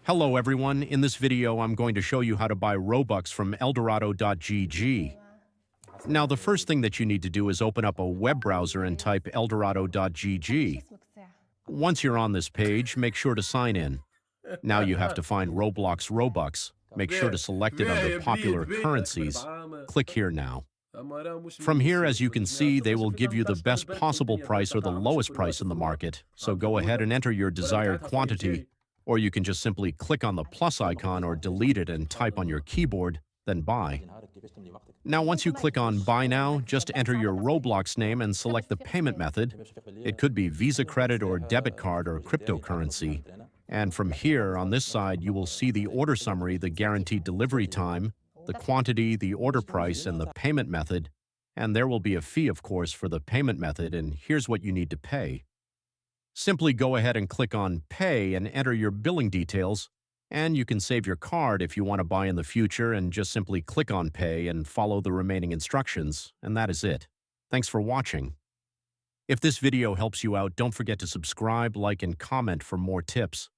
Hello everyone, in this video I'm going to show you how to buy Robux from Eldorado.gg. Now the first thing that you need to do is open up a web browser and type Eldorado.gg. Once you're on this page, make sure to sign in. Now you have to find Roblox Robux. Make sure to select it under popular currencies. Click here now. From here, as you can see, they will give you the best possible price or the lowest price in the market. So go ahead and enter your desired quantity, or you can just simply click on the plus icon or delete it and type on your keyboard, then buy. Now once you click on Buy Now, just enter your Roblox name and select the payment method. It could be Visa credit or debit card or cryptocurrency. And from here, on this side, you will see the order summary, the guaranteed delivery time, the quantity, the order price, and the payment method. And there will be a fee, of course, for the payment method, and here's what you need to pay. Simply go ahead and click on Pay and enter your billing details, and you can save your card if you want to buy in the future and just simply click on Pay and follow the remaining instructions, and that is it. Thanks for watching. If this video helps you out, don't forget to subscribe, like, and comment for more tips.